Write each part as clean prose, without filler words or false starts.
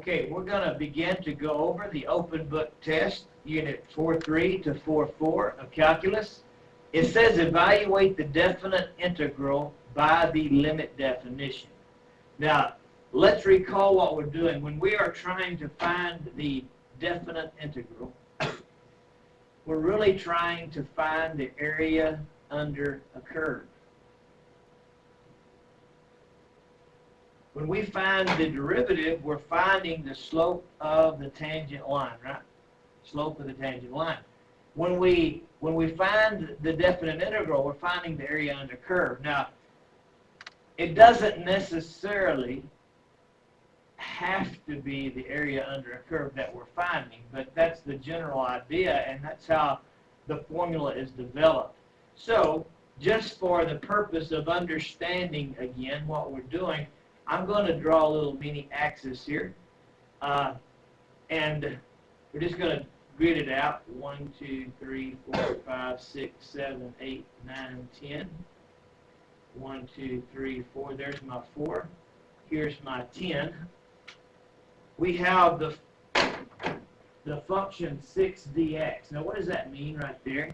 Okay, we're going to begin to go over the open book test, Unit 4.3 to 4.4 of Calculus. It says evaluate the definite integral by the limit definition. Now, let's recall what we're doing. When we are trying to find the definite integral, we're really trying to find the area under a curve. When we find the derivative, we're finding the slope of the tangent line, right? Slope of the tangent line. When we find the definite integral, we're finding the area under curve. Now, it doesn't necessarily have to be the area under a curve that we're finding, but that's the general idea, and that's how the formula is developed. So, just for the purpose of understanding, again, what we're doing, I'm going to draw a little mini axis here, and we're just going to grid it out. 1, 2, 3, 4, 5, 6, 7, 8, 9, 10. 1, 2, 3, 4. There's my 4. Here's my 10. We have the function 6dx. Now, what does that mean right there?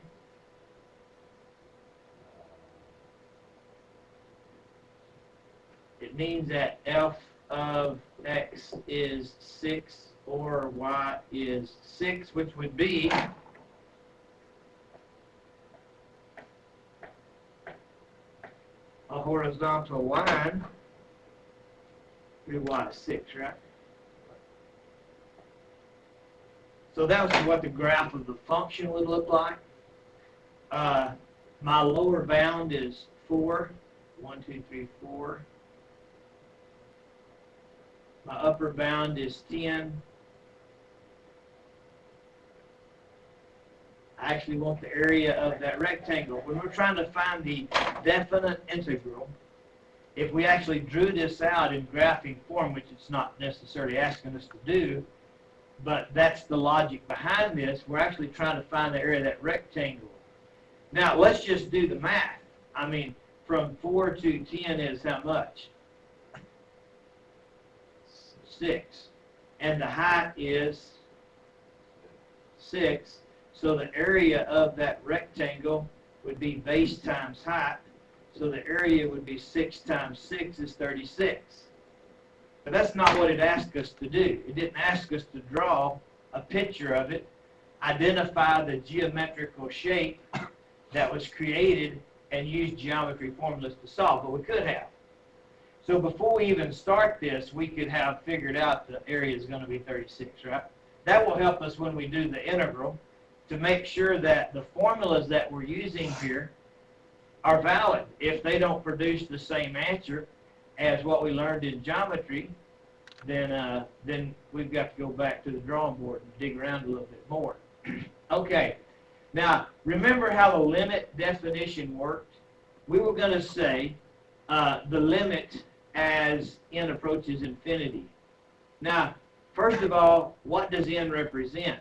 It means that f of x is 6 or y is 6, which would be a horizontal line through y is 6, right? So that was what the graph of the function would look like. My lower bound is 4. 1, 2, 3, 4. My upper bound is 10. I actually want the area of that rectangle. When we're trying to find the definite integral, if we actually drew this out in graphing form, which it's not necessarily asking us to do, but that's the logic behind this, we're actually trying to find the area of that rectangle. Now, let's just do the math. I mean, from 4 to 10 is how much? 6. And the height is 6. So the area of that rectangle would be base times height. So the area would be 6 times 6 is 36. But that's not what it asked us to do. It didn't ask us to draw a picture of it, identify the geometrical shape that was created, and use geometry formulas to solve, but we could have. So before we even start this, we could have figured out the area is going to be 36, right? That will help us when we do the integral to make sure that the formulas that we're using here are valid. If they don't produce the same answer as what we learned in geometry, then we've got to go back to the drawing board and dig around a little bit more. Okay, now remember how the limit definition worked? We were going to say the limit as n approaches infinity. Now, first of all, what does n represent?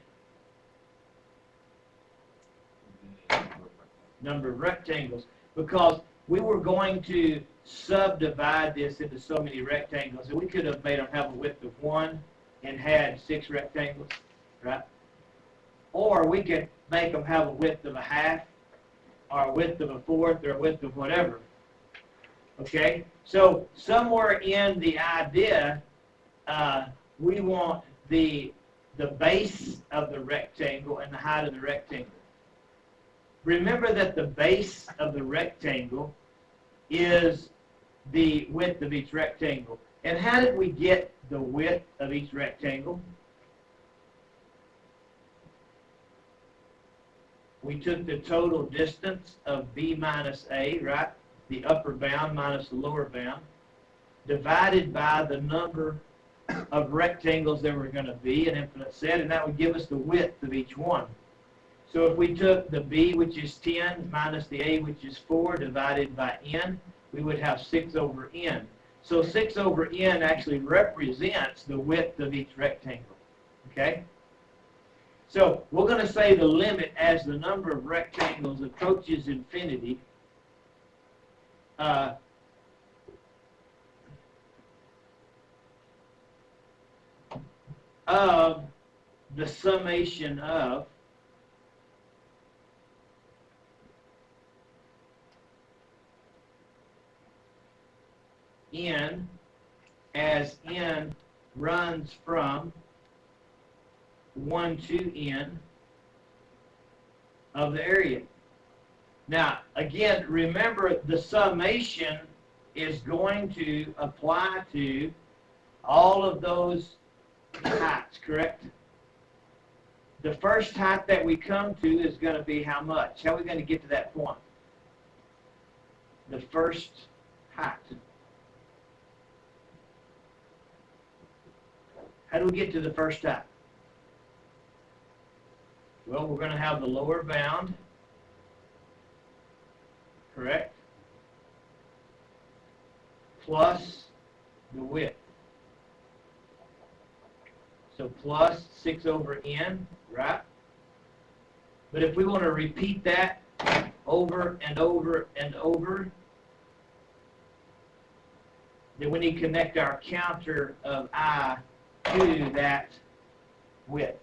Number of rectangles. Because we were going to subdivide this into so many rectangles, and we could have made them have a width of 1 and had 6 rectangles, right? Or we could make them have a width of a half, or a width of a fourth, or a width of whatever. Okay? So somewhere in the idea, we want the base of the rectangle and the height of the rectangle. Remember that the base of the rectangle is the width of each rectangle. And how did we get the width of each rectangle? We took the total distance of b minus a, right? The upper bound minus the lower bound, divided by the number of rectangles there were going to be, an infinite set, and that would give us the width of each one. So if we took the b, which is 10, minus the a, which is 4, divided by n, we would have 6 over n. So 6 over n actually represents the width of each rectangle. Okay? So we're going to say the limit as the number of rectangles approaches infinity. of the summation of n as n runs from 1 to n of the area. Now, again, remember the summation is going to apply to all of those heights, correct? The first height that we come to is going to be how much? How are we going to get to that point? The first height. How do we get to the first height? Well, we're going to have the lower bound, correct, plus the width. So plus 6 over n, right? But if we want to repeat that over and over and over, then we need to connect our counter of I to that width.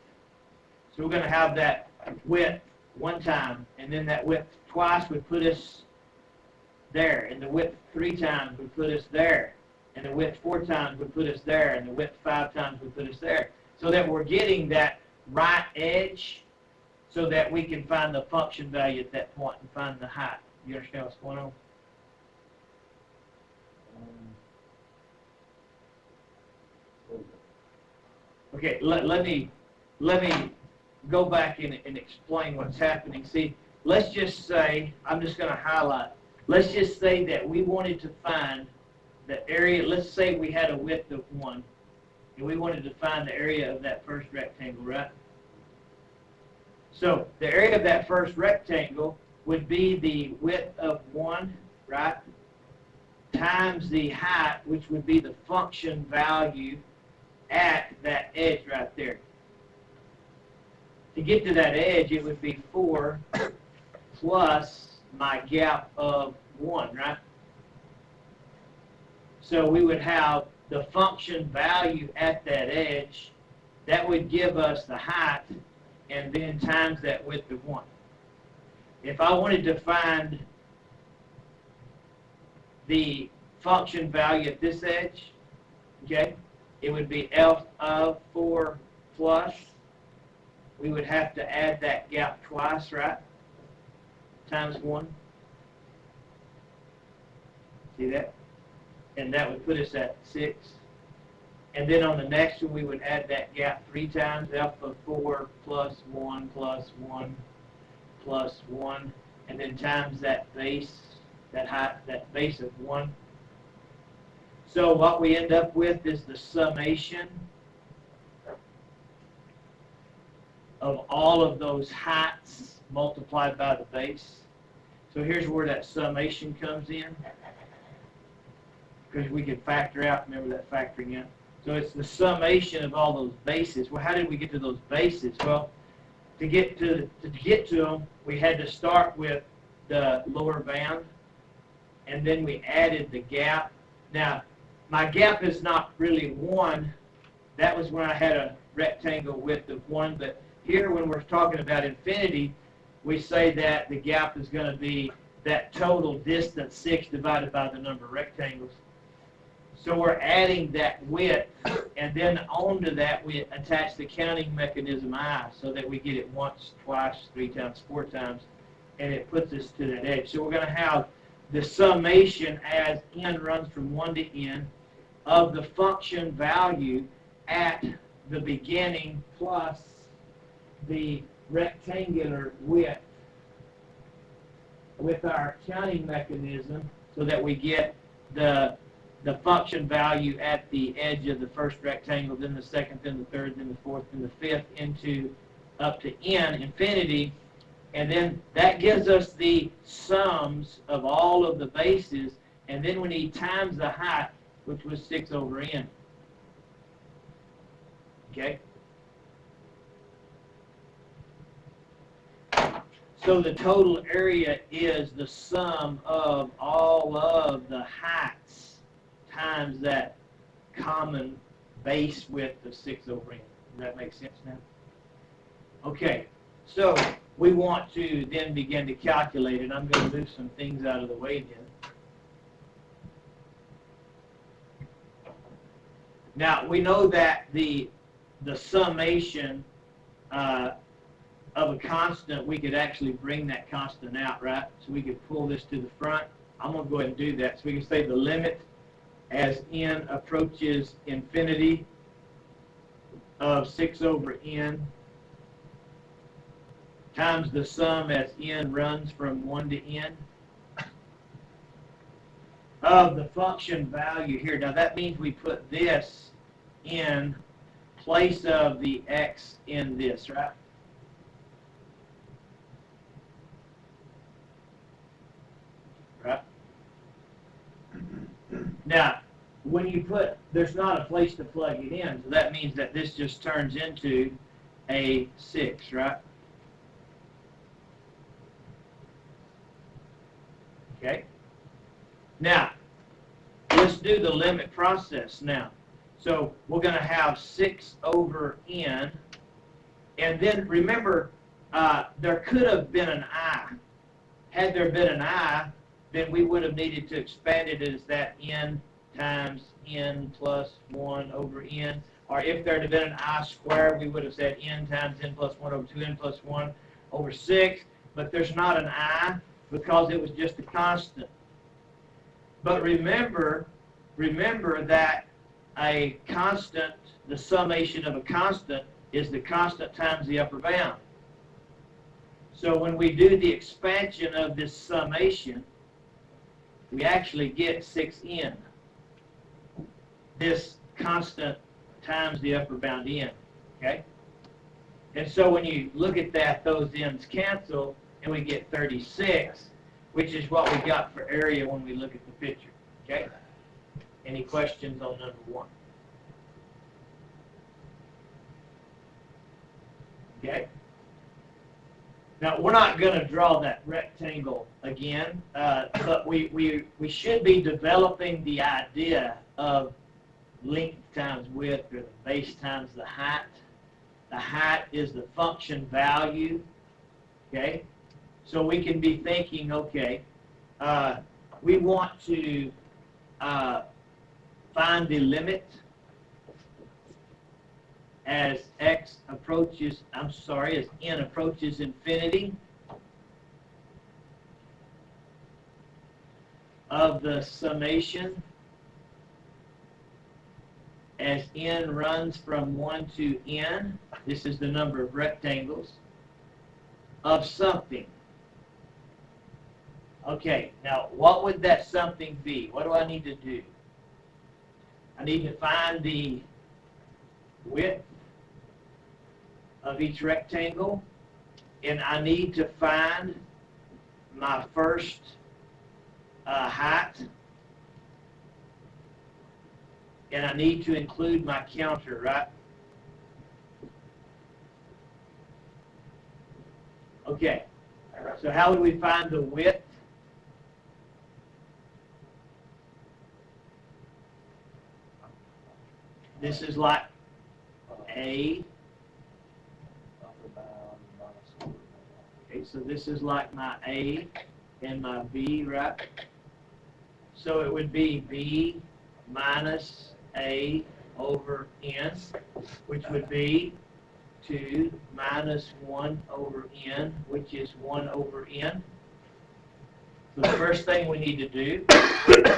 So we're going to have that width one time, and then that width twice would put us there, and the width 3 times would put us there, and the width 4 times would put us there, and the width 5 times would put us there, so that we're getting that right edge so that we can find the function value at that point and find the height. You understand what's going on? Okay, let me go back and explain what's happening. See, let's just say, I'm just going to highlight, let's just say that we wanted to find the area, let's say we had a width of 1, and we wanted to find the area of that first rectangle, right? So the area of that first rectangle would be the width of 1, right, times the height, which would be the function value at that edge right there. To get to that edge, it would be 4 plus my gap of 1, right? So we would have the function value at that edge. That would give us the height, and then times that width of 1. If I wanted to find the function value at this edge, okay, it would be F of 4 plus. We would have to add that gap twice, right? Times 1. See that? And that would put us at 6. And then on the next one, we would add that gap 3 times, F of 4 plus 1 plus 1 plus 1, and then times that base, that height, that base of 1. So what we end up with is the summation of all of those heights multiplied by the base. So here's where that summation comes in, because we can factor out, remember that factoring out. So it's the summation of all those bases. Well, how did we get to those bases? Well, to get to them, we had to start with the lower bound, and then we added the gap. Now, my gap is not really 1. That was when I had a rectangle width of 1, but here when we're talking about infinity, we say that the gap is going to be that total distance 6 divided by the number of rectangles. So we're adding that width, and then onto that we attach the counting mechanism I, so that we get it once, twice, 3 times, 4 times, and it puts us to that edge. So we're going to have the summation as n runs from 1 to n of the function value at the beginning plus the rectangular width with our counting mechanism, so that we get the function value at the edge of the first rectangle, then the second, then the third, then the fourth, then the fifth, into up to n, infinity, and then that gives us the sums of all of the bases, and then we need times the height, which was 6 over n. Okay? So the total area is the sum of all of the heights times that common base width of 6 over n. Does that make sense now? Okay, so we want to then begin to calculate it. I'm going to move some things out of the way then. Now, we know that the summation of a constant, we could actually bring that constant out, right? So we could pull this to the front. I'm going to go ahead and do that. So we can say the limit as n approaches infinity of 6 over n times the sum as n runs from 1 to n of the function value here. Now that means we put this in place of the x in this, right? Right? Now, when you put, there's not a place to plug it in, so that means that this just turns into a 6, right? Okay. Now, let's do the limit process now. So we're going to have 6 over n, and then remember, there could have been an I. Had there been an I, then we would have needed to expand it as that n times n plus 1 over n. Or if there had been an I squared, we would have said n times n plus 1 over 2n plus 1 over 6. But there's not an I because it was just a constant. But remember that a constant, the summation of a constant, is the constant times the upper bound. So when we do the expansion of this summation, we actually get 6n. This constant times the upper bound n. Okay? And so when you look at that, those n's cancel, and we get 36, which is what we got for area when we look at the picture. Okay? Any questions on number 1? Okay? Now, we're not going to draw that rectangle again, but we should be developing the idea of length times width, or the base times the height. The height is the function value. Okay? So we can be thinking, okay, we want to find the limit as x approaches, as n approaches infinity of the summation as n runs from 1 to n. This is the number of rectangles of something. Okay, now what would that something be? What do I need to do? I need to find the width of each rectangle, and I need to find my first height, and I need to include my counter, right? Okay, so how would we find the width? This is like A. Okay, so this is like my A and my B, right? So it would be B minus A over n, which would be 2 minus 1 over n, which is 1 over n. So the first thing we need to do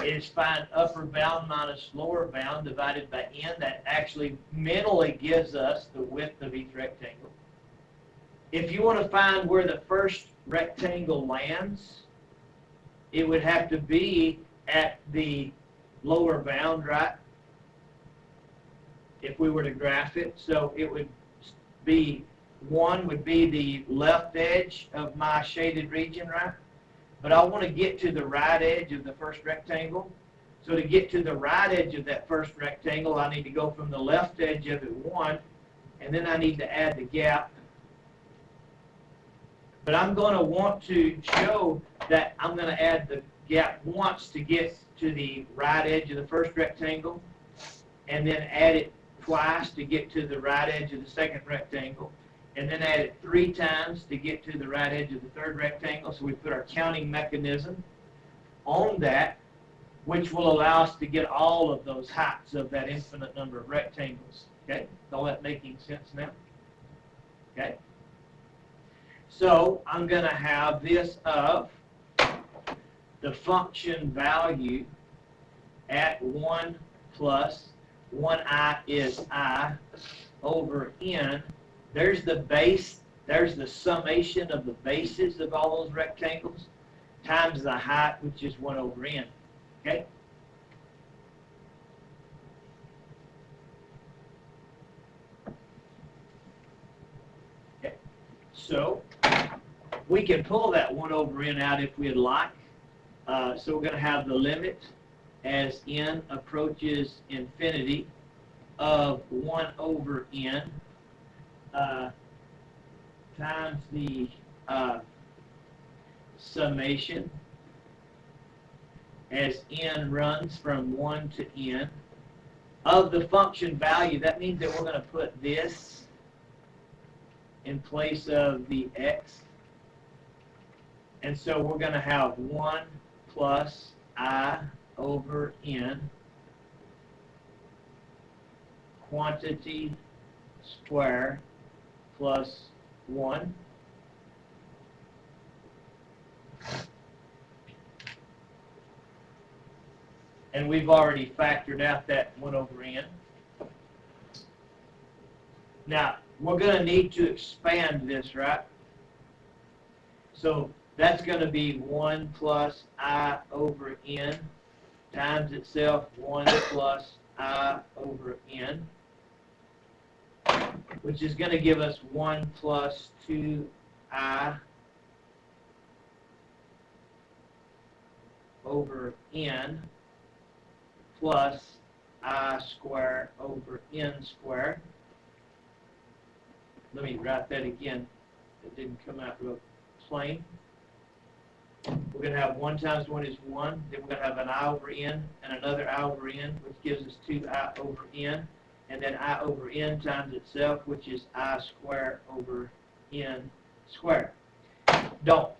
is find upper bound minus lower bound divided by n. That actually mentally gives us the width of each rectangle. If you want to find where the first rectangle lands, it would have to be at the lower bound, right? If we were to graph it. So it would be 1 would be the left edge of my shaded region, right? But I want to get to the right edge of the first rectangle. So to get to the right edge of that first rectangle, I need to go from the left edge of it 1, and then I need to add the gap. But I'm going to want to show that I'm going to add the gap once to get to the right edge of the first rectangle, and then add it twice to get to the right edge of the second rectangle, and then add it 3 times to get to the right edge of the third rectangle. So we put our counting mechanism on that, which will allow us to get all of those heights of that infinite number of rectangles. Okay? Is all that making sense now? Okay? So I'm going to have this of the function value at 1 plus 1i is I over n. There's the base, there's the summation of the bases of all those rectangles, times the height, which is 1 over n. Okay? Okay. So we can pull that 1 over n out if we'd like. So we're going to have the limit as n approaches infinity of 1 over n times the summation as n runs from 1 to n of the function value. That means that we're going to put this in place of the x. And so we're going to have 1 plus I over n quantity square plus 1. And we've already factored out that 1 over n. Now, we're going to need to expand this, right? So that's going to be 1 plus I over n times itself 1 plus I over n, which is going to give us 1 plus 2I over n plus I squared over n squared. Let me write that again. It didn't come out real plain. We're going to have 1 times 1 is 1. Then we're going to have an I over n and another I over n, which gives us 2I over n. And then I over n times itself, which is I squared over n squared. Don't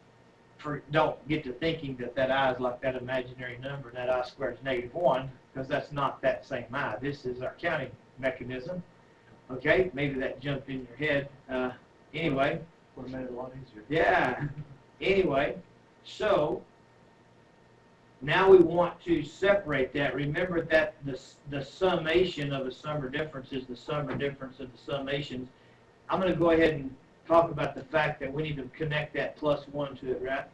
get to thinking that I is like that imaginary number, and that I squared is -1, because that's not that same I. This is our counting mechanism. Okay, maybe that jumped in your head. Anyway. Would have made it a lot easier. Yeah. Anyway, so now we want to separate that. Remember that the summation of a sum or difference is the sum or difference of the summations. I'm going to go ahead and talk about the fact that we need to connect that plus 1 to it, right?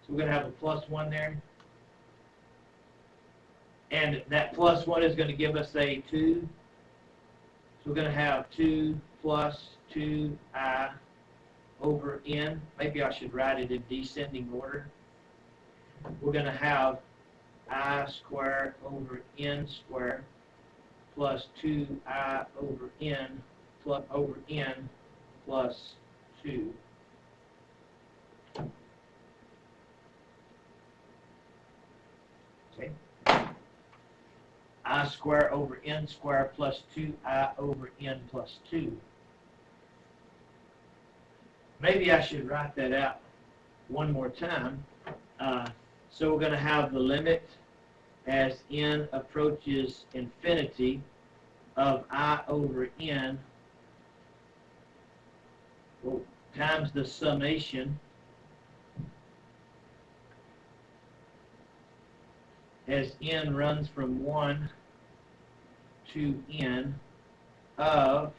So we're going to have a plus 1 there. And that plus 1 is going to give us a 2. So we're going to have 2 plus 2I over n. Maybe I should write it in descending order. We're going to have I squared over n squared plus 2I over n plus 2. Okay. I squared over n squared plus 2I over n plus 2. Maybe I should write that out one more time. So we're going to have the limit as n approaches infinity of I over n times the summation as n runs from 1 to n of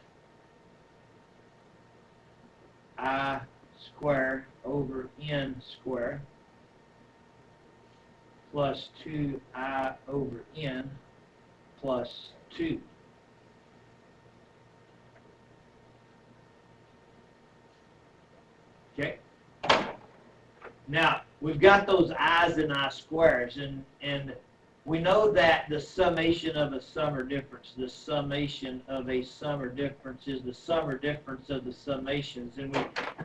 I squared over n squared plus 2I over n plus 2. Okay. Now, we've got those i's and I squares, and we know that the summation of a sum or difference, the summation of a sum or difference is the sum or difference of the summations. And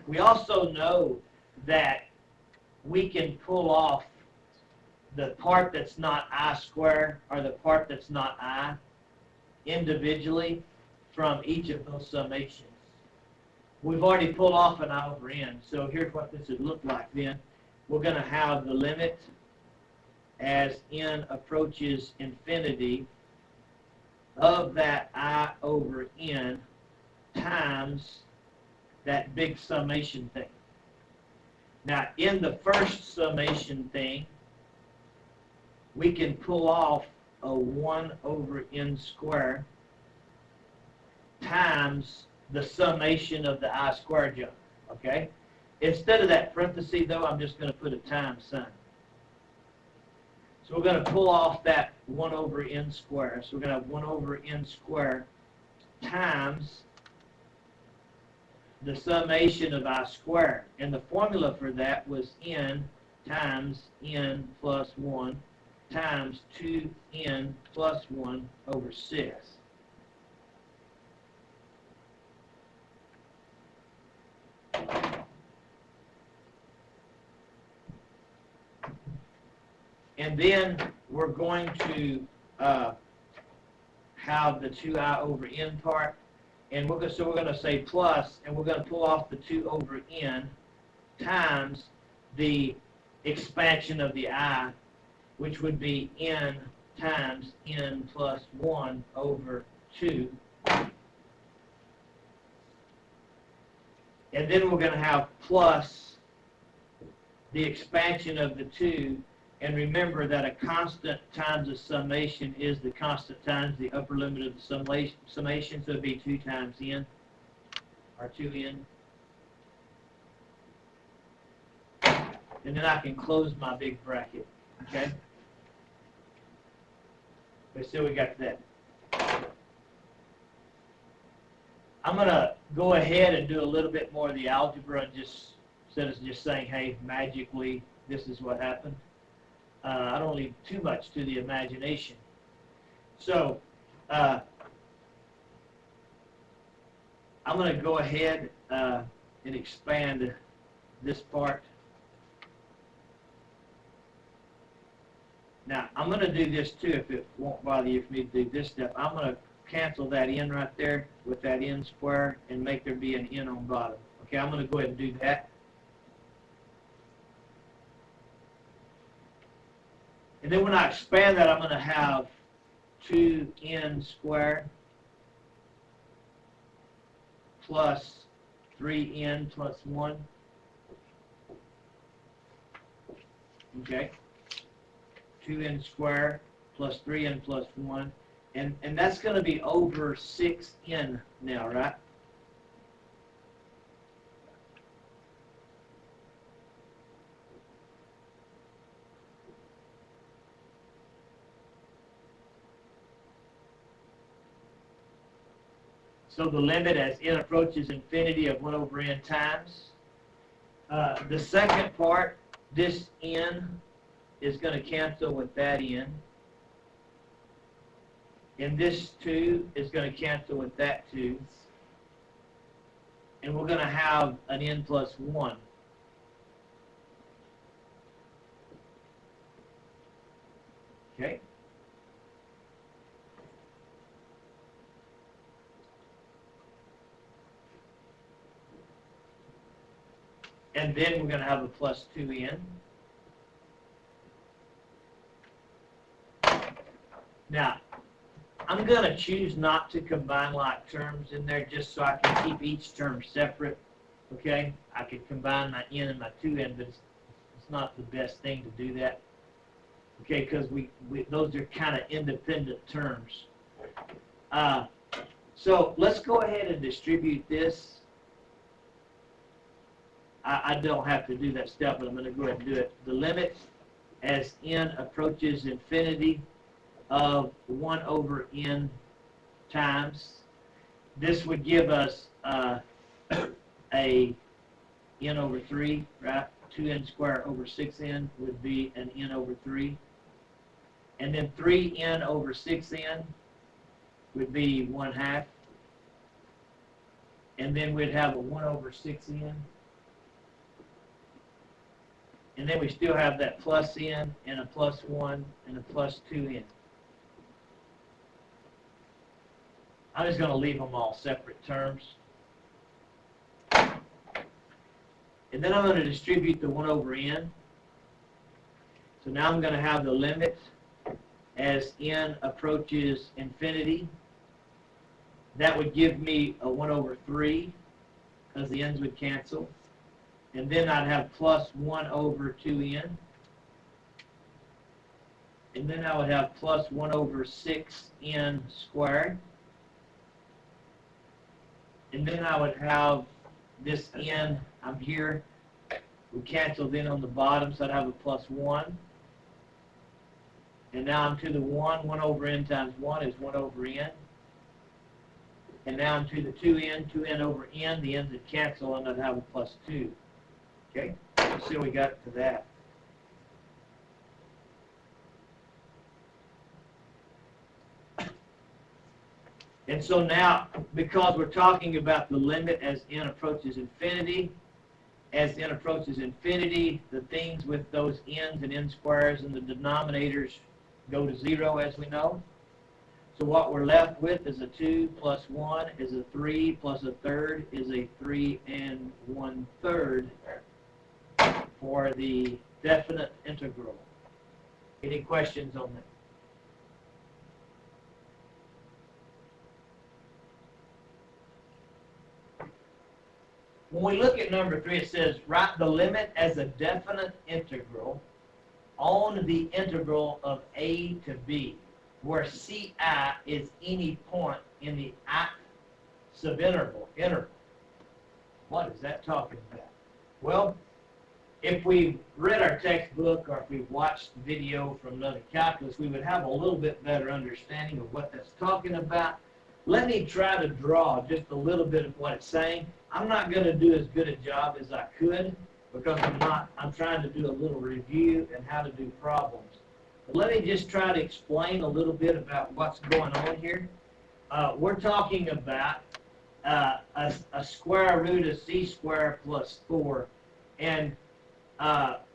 we also know that we can pull off the part that's not I squared or the part that's not I individually, from each of those summations. We've already pulled off an I over n, so here's what this would look like then. We're going to have the limit as n approaches infinity of that I over n times that big summation thing. Now, in the first summation thing, we can pull off a 1 over n squared times the summation of the I squared jump, okay? Instead of that parenthesis, though, I'm just going to put a times sign. So we're going to pull off that 1 over n squared. So we're going to have 1 over n squared times the summation of I squared. And the formula for that was n times n plus 1 times 2n plus 1 over 6. And then we're going to have the 2I over n part. And we're going to say plus, and we're going to pull off the 2 over n times the expansion of the I, which would be n times n plus 1 over 2. And then we're going to have plus the expansion of the 2. And remember that a constant times a summation is the constant times the upper limit of the summation. So it would be 2 times n, or 2n. And then I can close my big bracket. Okay? Okay, so we got that. I'm going to go ahead and do a little bit more of the algebra, and just instead of just saying, hey, magically, this is what happened. I don't leave too much to the imagination. So I'm going to go ahead and expand this part. Now, I'm going to do this too, if it won't bother you for me to do this step. I'm going to cancel that n right there with that n square and make there be an n on bottom. Okay, I'm going to go ahead and do that. And then when I expand that, I'm going to have 2n squared plus 3n plus 1. Okay. 2n squared plus 3n plus 1. And that's going to be over 6n now, right? So the limit as n approaches infinity of 1 over n times. The second part, this n is going to cancel with that n. And this 2 is going to cancel with that 2. And we're going to have an n plus 1. Okay? And then we're going to have a plus 2n. Now, I'm going to choose not to combine like terms in there just so I can keep each term separate. Okay? I could combine my n and my 2n, but it's not the best thing to do that. Okay? Because those are kind of independent terms. So let's go ahead and distribute this. I don't have to do that step, but I'm going to go ahead and do it. The limit as n approaches infinity of 1 over n times. This would give us a n over 3, right? 2n squared over 6n would be an n over 3. And then 3n over 6n would be 1/2. And then we'd have a 1 over 6n. And then we still have that plus n and a plus 1 and a plus 2n. I'm just going to leave them all separate terms. And then I'm going to distribute the 1 over n. So now I'm going to have the limit as n approaches infinity. That would give me a 1 over 3, because the n's would cancel. And then I'd have plus 1 over 2n. And then I would have plus 1 over 6n squared. And then I would have this n, I'm here, we canceled in on the bottom, so I'd have a plus 1. And now I'm to the 1, 1 over n times 1 is 1 over n. And now I'm to the 2n, 2n over n, the n's would cancel, and I'd have a plus 2. Okay, let's see how we got to that. And so now, because we're talking about the limit as n approaches infinity, as n approaches infinity, the things with those n's and n squares and the denominators go to 0, as we know. So what we're left with is a 2 plus 1 is a 3 plus a third is a 3 and 1/3 for the definite integral. Any questions on that? When we look at number 3, it says, write the limit as a definite integral on the integral of a to b, where ci is any point in the ith subinterval. What is that talking about? Well, if we've read our textbook or if we've watched the video from another calculus, we would have a little bit better understanding of what that's talking about. Let me try to draw just a little bit of what it's saying. I'm not going to do as good a job as I could because I'm trying to do a little review and how to do problems. But let me just try to explain a little bit about what's going on here. We're talking about a square root of c squared plus 4. And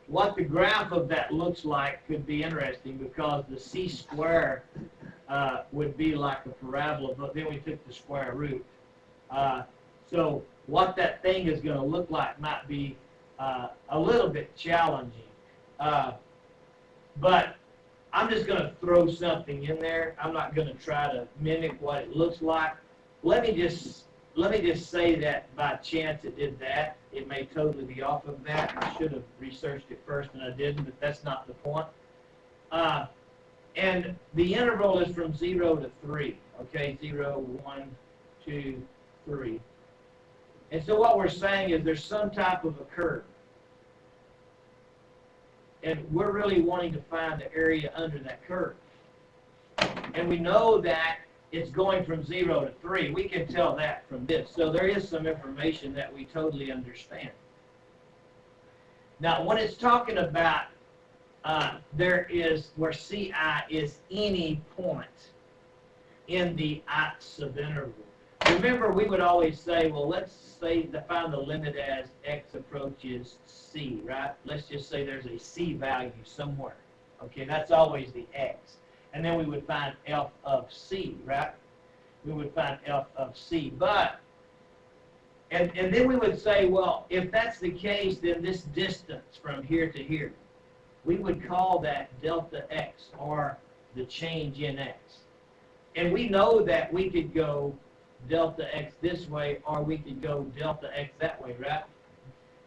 what the graph of that looks like could be interesting because the c squared would be like a parabola, but then we took the square root. So what that thing is going to look like might be a little bit challenging. But I'm just going to throw something in there. I'm not going to try to mimic what it looks like. Let me just say that by chance it did that. It may totally be off of that. I should have researched it first and I didn't, but that's not the point. And the interval is from 0 to 3. Okay, 0, 1, 2, 3. And so what we're saying is there's some type of a curve. And we're really wanting to find the area under that curve. And we know that it's going from 0 to 3. We can tell that from this. So there is some information that we totally understand. Now, when it's talking about there is where ci is any point in the ith subinterval. Remember, we would always say, well, let's say define the limit as x approaches c, right? Let's just say there's a c value somewhere. Okay, that's always the x. And then we would find f of c, right? We would find f of c. But, and then we would say, well, if that's the case, then this distance from here to here, we would call that delta x, or the change in x. And we know that we could go delta x this way, or we could go delta x that way, right?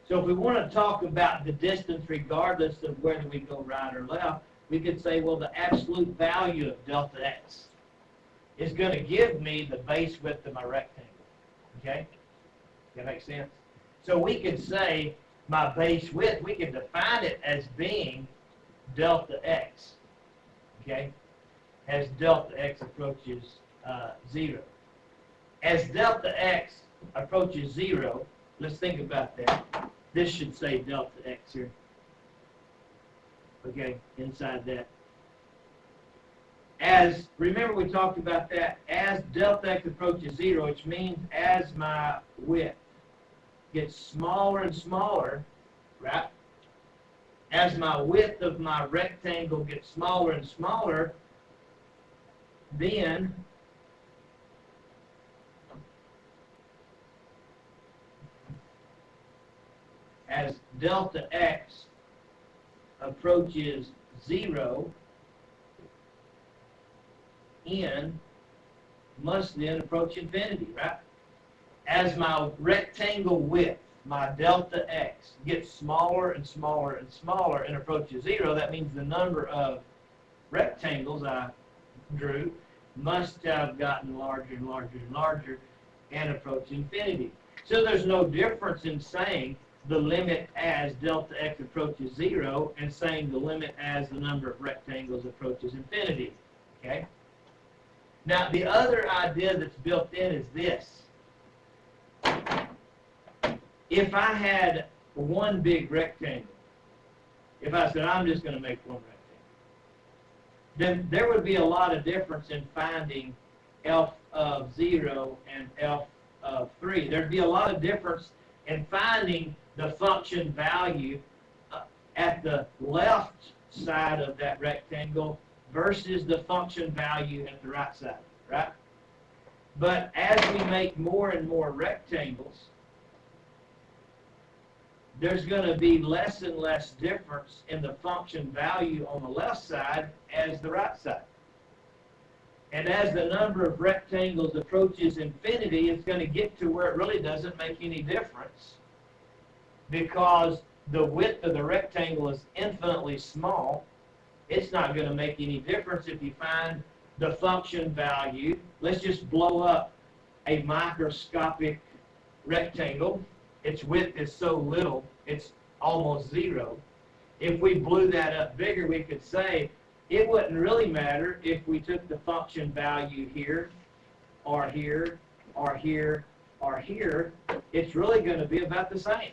So if we want to talk about the distance regardless of whether we go right or left, we could say, well, the absolute value of delta x is going to give me the base width of my rectangle. Okay? That makes sense? So we could say my base width, we can define it as being delta x. Okay? As delta x approaches 0. As delta x approaches 0, let's think about that. This should say delta x here. Okay, inside that. Remember we talked about that, as delta x approaches 0, which means as my width gets smaller and smaller, right? As my width of my rectangle gets smaller and smaller, then as delta x approaches 0, n must then approach infinity, right? As my rectangle width, my delta x, gets smaller and smaller and smaller and approaches 0, that means the number of rectangles I drew must have gotten larger and larger and larger and approach infinity. So there's no difference in saying the limit as delta x approaches 0 and saying the limit as the number of rectangles approaches infinity. Okay? Now, the other idea that's built in is this. If I had one big rectangle, if I said I'm just going to make one rectangle, then there would be a lot of difference in finding f of 0 and f of 3. There'd be a lot of difference in finding the function value at the left side of that rectangle versus the function value at the right side, right? But as we make more and more rectangles, there's going to be less and less difference in the function value on the left side as the right side. And as the number of rectangles approaches infinity, it's going to get to where it really doesn't make any difference because the width of the rectangle is infinitely small. It's not going to make any difference if you find the function value. Let's just blow up a microscopic rectangle. Its width is so little, it's almost 0. If we blew that up bigger, we could say it wouldn't really matter if we took the function value here, or here, or here, or here. It's really going to be about the same.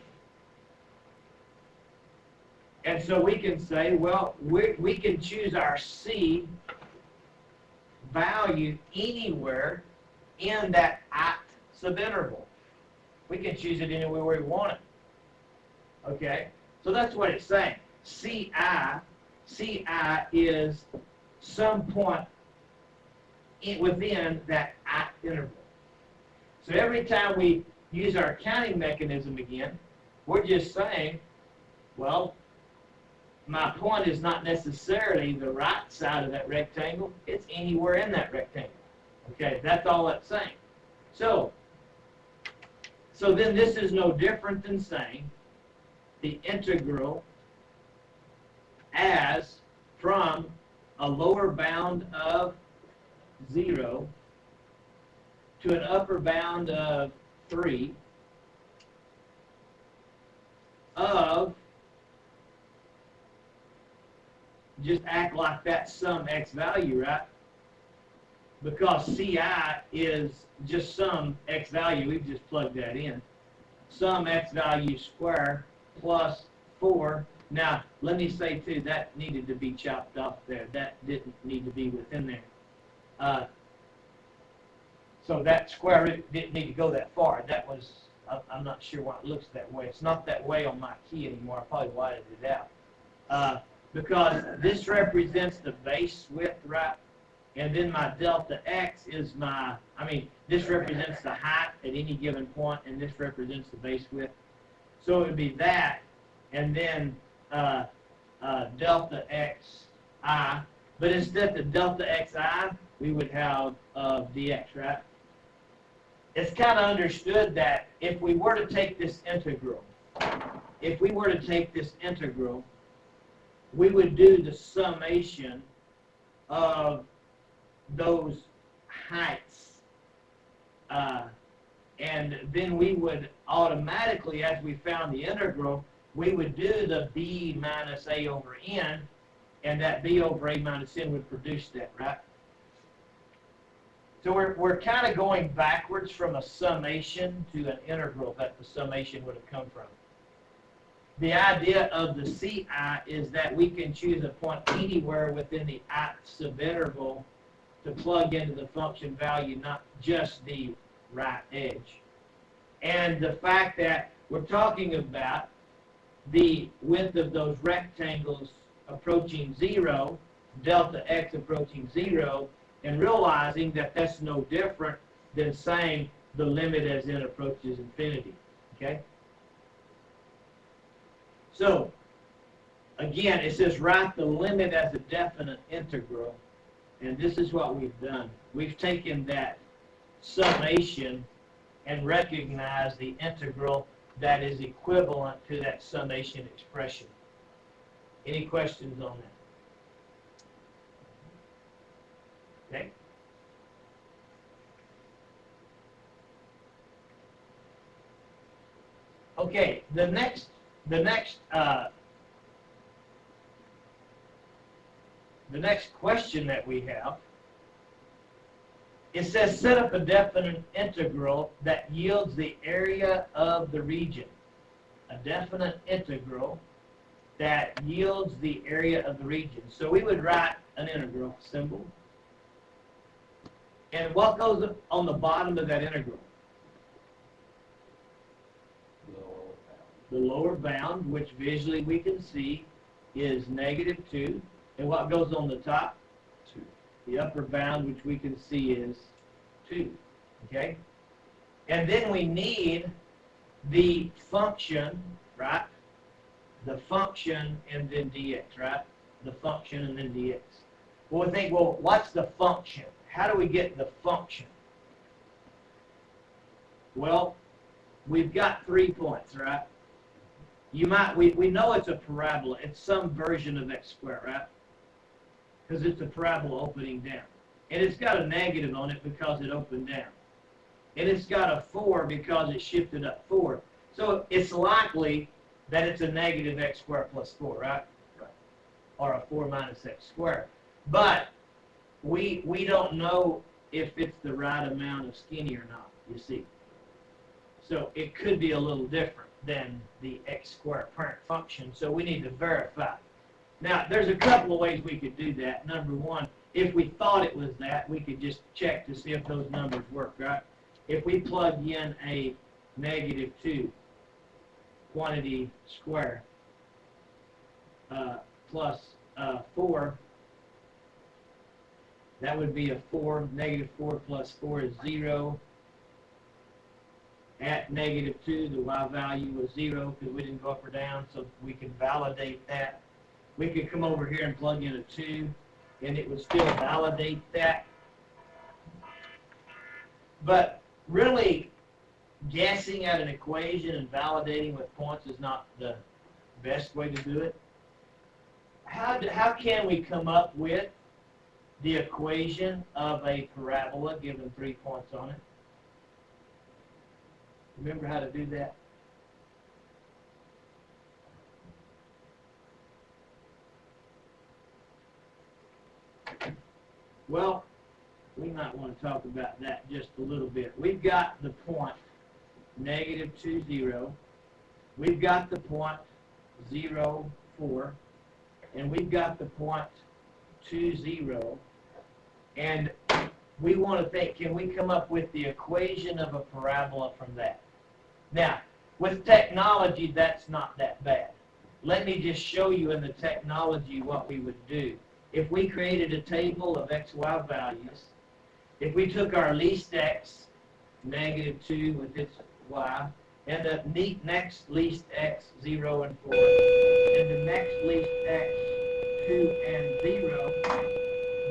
And so we can say, well, we can choose our C value anywhere in that ith subinterval. We can choose it anywhere we want it. Okay? So that's what it's saying. Ci is some point within that ith interval. So every time we use our counting mechanism again, we're just saying, well, my point is not necessarily the right side of that rectangle. It's anywhere in that rectangle. Okay, that's all it's saying. So then this is no different than saying the integral as from a lower bound of 0 to an upper bound of 3 of, just act like that's some x value, right? Because Ci is just some x value, we've just plugged that in. Some x value square plus 4. Now, let me say too, that needed to be chopped off there. That didn't need to be within there. So that square didn't need to go that far. That was, I'm not sure why it looks that way. It's not that way on my key anymore. I probably whited it out. Because this represents the base width, right? And then my delta x is this represents the height at any given point, and this represents the base width. So it would be that, and then delta xi. But instead of delta xi, we would have dx, right? It's kind of understood that if we were to take this integral, we would do the summation of those heights. And then we would automatically, as we found the integral, we would do the b minus a over n, and that b over a minus n would produce that, right? So we're kind of going backwards from a summation to an integral that the summation would have come from. The idea of the Ci is that we can choose a point anywhere within the ith subinterval to plug into the function value, not just the right edge. And the fact that we're talking about the width of those rectangles approaching 0, delta x approaching 0, and realizing that that's no different than saying the limit as n approaches infinity. Okay? So, again, it says write the limit as a definite integral. And this is what we've done. We've taken that summation and recognized the integral that is equivalent to that summation expression. Any questions on that? Okay. Okay, the next question that we have, it says set up a definite integral that yields the area of the region. A definite integral that yields the area of the region. So we would write an integral symbol. And what goes on the bottom of that integral? The lower bound, which visually we can see is -2. And what goes on the top? 2. The upper bound, which we can see is 2. Okay? And then we need the function, right? The function and then dx, right? The function and then dx. Well, we think, well, what's the function? How do we get the function? Well, we've got 3 points, right? We know it's a parabola. It's some version of x squared, right? Because it's a parabola opening down. And it's got a negative on it because it opened down. And it's got a 4 because it shifted up 4. So it's likely that it's a negative x squared plus 4, right? Right. Or a 4 minus x squared. But we don't know if it's the right amount of skinny or not, you see. So it could be a little different than the x squared parent function. So we need to verify. Now, there's a couple of ways we could do that. Number one, if we thought it was that, we could just check to see if those numbers work, right? If we plug in a -2 quantity square plus 4, that would be a 4. -4 plus 4 is 0. At -2, the y value was 0 because we didn't go up or down, so we can validate that. We could come over here and plug in a 2, and it would still validate that. But really, guessing at an equation and validating with points is not the best way to do it. How can we come up with the equation of a parabola given 3 points on it? Remember how to do that? Well, we might want to talk about that just a little bit. We've got the point -2, 0. We've got the point 0, 4. And we've got the point 2, 0. And we want to think, can we come up with the equation of a parabola from that? Now, with technology, that's not that bad. Let me just show you in the technology what we would do. If we created a table of x, y values, if we took our least x, -2 with its y, and the next least x, 0 and 4, and the next least x, 2 and 0,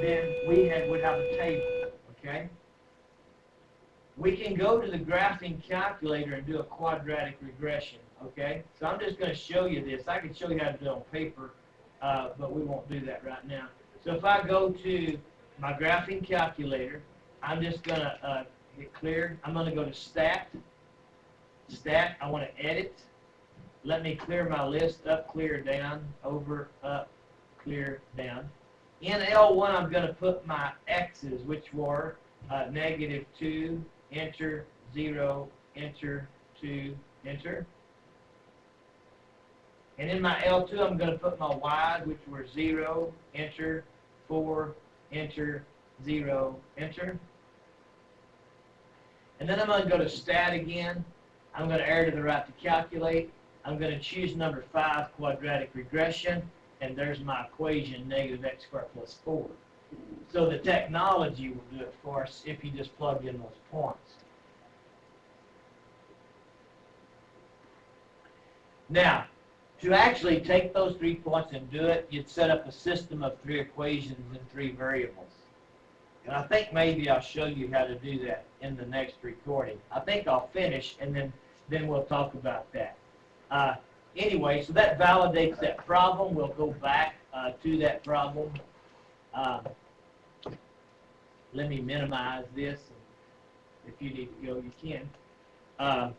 then we would have a table, okay? We can go to the graphing calculator and do a quadratic regression, okay? So I'm just going to show you this. I can show you how to do it on paper, but we won't do that right now. So if I go to my graphing calculator, I'm just going to hit clear. I'm going to go to stat. Stat, I want to edit. Let me clear my list, up, clear, down, over, up, clear, down. In L1, I'm going to put my x's, which were -2, enter, 0, enter, 2, enter. And in my L2, I'm going to put my y's, which were 0, enter, 4, enter, 0, enter. And then I'm going to go to stat again. I'm going to arrow to the right to calculate. I'm going to choose number 5, quadratic regression. And there's my equation, -x squared plus 4. So the technology will do it for us if you just plug in those points. Now, To actually take those 3 points and do it, you'd set up a system of 3 equations and 3 variables. And I think maybe I'll show you how to do that in the next recording. I think I'll finish, and then we'll talk about that. Anyway, so that validates that problem. We'll go back to that problem. Let me minimize this. If you need to go, you can.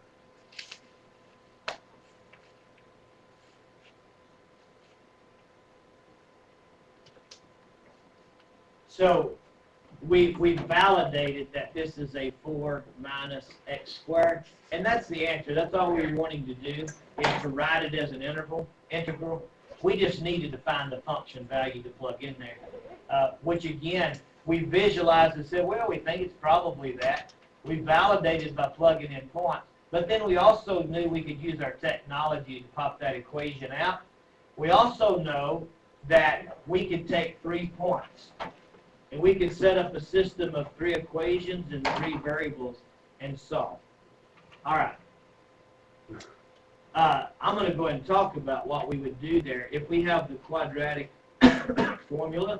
So we validated that this is a 4 minus x squared, and that's the answer. That's all we were wanting to do, is to write it as an integral. We just needed to find the function value to plug in there, which again, we visualized and said, well, we think it's probably that. We validated by plugging in points, but then we also knew we could use our technology to pop that equation out. We also know that we could take 3 points, and we can set up a system of 3 equations and 3 variables and solve. All right. I'm going to go ahead and talk about what we would do there. If we have the quadratic formula,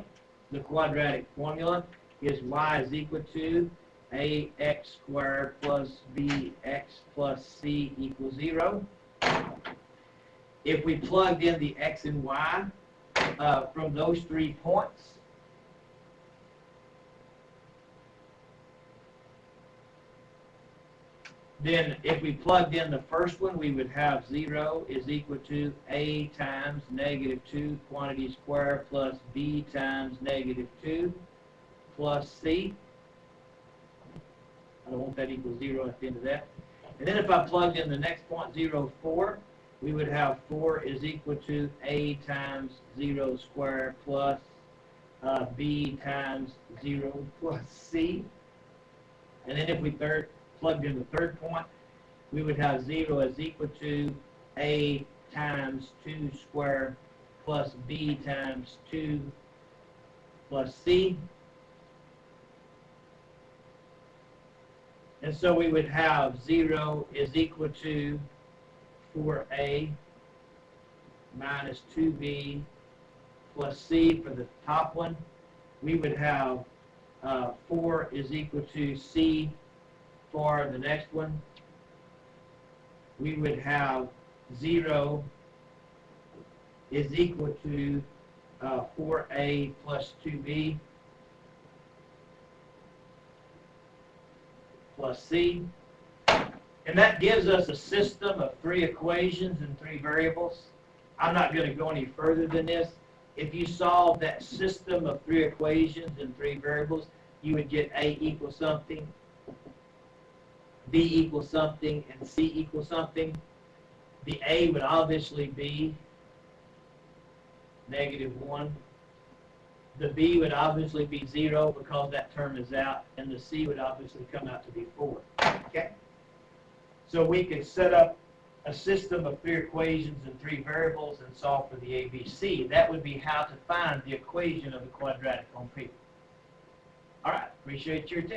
the quadratic formula is y is equal to ax squared plus bx plus c equals 0. If we plugged in the x and y from those 3 points, then if we plugged in the first one, we would have 0 is equal to a times negative 2 quantity squared plus b times negative 2 plus c. I don't want that equals 0 at the end of that. And then if I plugged in the next point, 0, 4, we would have 4 is equal to a times 0 squared plus b times 0 plus c. And then if we plugged in the third point, we would have 0 is equal to a times 2 squared plus b times 2 plus c. And so we would have 0 is equal to 4a minus 2b plus c for the top one. We would have 4 is equal to c for the next one. We would have 0 is equal to 4a plus 2b plus c. And that gives us a system of 3 equations and 3 variables. I'm not going to go any further than this. If you solve that system of 3 equations and 3 variables, you would get a equals something, b equals something, and c equals something. The a would obviously be negative 1. The b would obviously be 0 because that term is out, and the c would obviously come out to be 4. Okay? So we can set up a system of 3 equations and 3 variables and solve for the ABC. That would be how to find the equation of the quadratic on paper. All right, appreciate your attention.